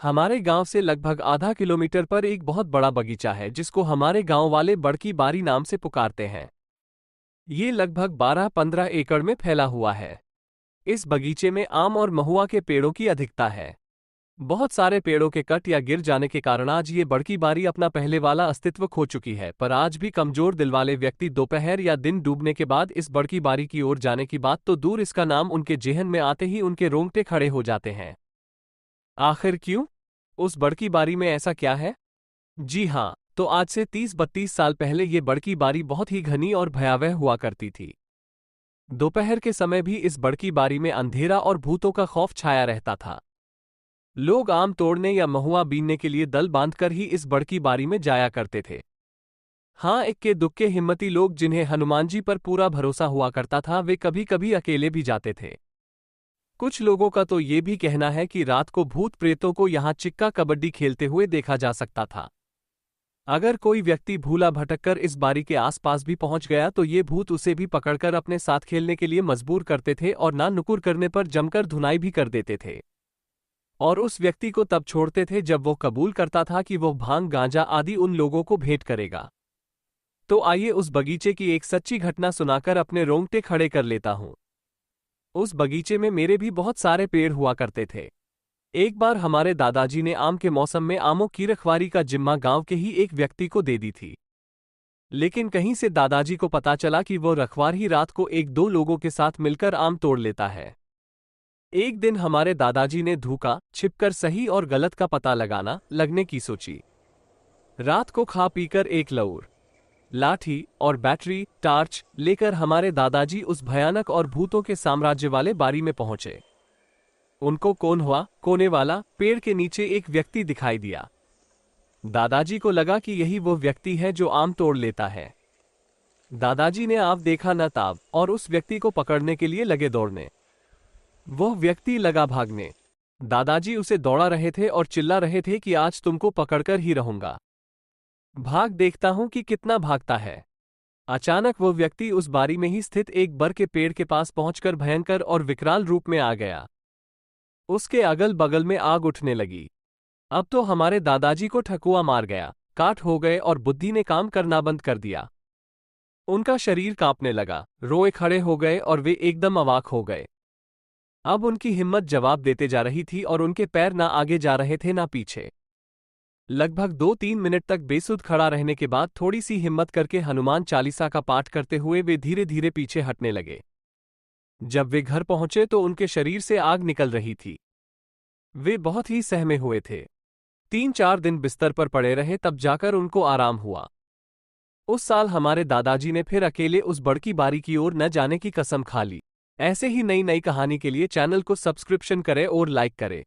हमारे गांव से लगभग आधा किलोमीटर पर एक बहुत बड़ा बगीचा है जिसको हमारे गांव वाले बड़की बारी नाम से पुकारते हैं। ये लगभग 12-15 एकड़ में फैला हुआ है। इस बगीचे में आम और महुआ के पेड़ों की अधिकता है। बहुत सारे पेड़ों के कट या गिर जाने के कारण आज ये बड़की बारी अपना पहले वाला अस्तित्व खो चुकी है, पर आज भी कमजोर दिल वाले व्यक्ति दोपहर या दिन डूबने के बाद इस बड़की बारी की ओर जाने की बात तो दूर, इसका नाम उनके जेहन में आते ही उनके रोंगटे खड़े हो जाते हैं। आखिर क्यों? उस बड़की बारी में ऐसा क्या है? जी हाँ, तो आज से 30-32 साल पहले ये बड़की बारी बहुत ही घनी और भयावह हुआ करती थी। दोपहर के समय भी इस बड़की बारी में अंधेरा और भूतों का खौफ छाया रहता था। लोग आम तोड़ने या महुआ बीनने के लिए दल बांधकर ही इस बड़की बारी में जाया करते थे। हाँ, इक्के दुक्के हिम्मती लोग जिन्हें हनुमान जी पर पूरा भरोसा हुआ करता था, वे कभी कभी अकेले भी जाते थे। कुछ लोगों का तो ये भी कहना है कि रात को भूत प्रेतों को यहाँ चिक्का कबड्डी खेलते हुए देखा जा सकता था। अगर कोई व्यक्ति भूला भटककर इस बारी के आसपास भी पहुंच गया तो ये भूत उसे भी पकड़कर अपने साथ खेलने के लिए मजबूर करते थे और ना नुकुर करने पर जमकर धुनाई भी कर देते थे। और उस व्यक्ति को तब छोड़ते थे जब वो कबूल करता था कि वो भांग गांजा आदि उन लोगों को भेंट करेगा। तो आइए उस बगीचे की एक सच्ची घटना सुनाकर अपने रोंगटे खड़े कर लेता हूं। उस बगीचे में मेरे भी बहुत सारे पेड़ हुआ करते थे। एक बार हमारे दादाजी ने आम के मौसम में आमों की रखवारी का जिम्मा गांव के ही एक व्यक्ति को दे दी थी। लेकिन कहीं से दादाजी को पता चला कि वो रखवार ही रात को 1-2 लोगों के साथ मिलकर आम तोड़ लेता है। एक दिन हमारे दादाजी ने धूका छिपकर सही और गलत का पता लगने की सोची। रात को खा पीकर एक लौर, लाठी और बैटरी टार्च लेकर हमारे दादाजी उस भयानक और भूतों के साम्राज्य वाले बारी में पहुंचे। उनको कोने वाला पेड़ के नीचे एक व्यक्ति दिखाई दिया। दादाजी को लगा कि यही वो व्यक्ति है जो आम तोड़ लेता है। दादाजी ने आव देखा न ताव और उस व्यक्ति को पकड़ने के लिए लगे दौड़ने। वह व्यक्ति लगा भागने। दादाजी उसे दौड़ा रहे थे और चिल्ला रहे थे कि आज तुमको पकड़कर ही रहूंगा, भाग देखता हूं कि कितना भागता है। अचानक वो व्यक्ति उस बारी में ही स्थित एक बर के पेड़ के पास पहुंचकर भयंकर और विकराल रूप में आ गया। उसके अगल बगल में आग उठने लगी। अब तो हमारे दादाजी को ठकुआ मार गया, काट हो गए और बुद्धि ने काम करना बंद कर दिया। उनका शरीर कांपने लगा, रोए खड़े हो गए और वे एकदम अवाक हो गए। अब उनकी हिम्मत जवाब देते जा रही थी और उनके पैर ना आगे जा रहे थे ना पीछे। लगभग 2-3 मिनट तक बेसुध खड़ा रहने के बाद थोड़ी सी हिम्मत करके हनुमान चालीसा का पाठ करते हुए वे धीरे धीरे पीछे हटने लगे। जब वे घर पहुंचे तो उनके शरीर से आग निकल रही थी। वे बहुत ही सहमे हुए थे। 3-4 दिन बिस्तर पर पड़े रहे, तब जाकर उनको आराम हुआ। उस साल हमारे दादाजी ने फिर अकेले उस बड़की बारी की ओर न जाने की कसम खा ली। ऐसे ही नई नई कहानी के लिए चैनल को सब्सक्रिप्शन करें और लाइक करें।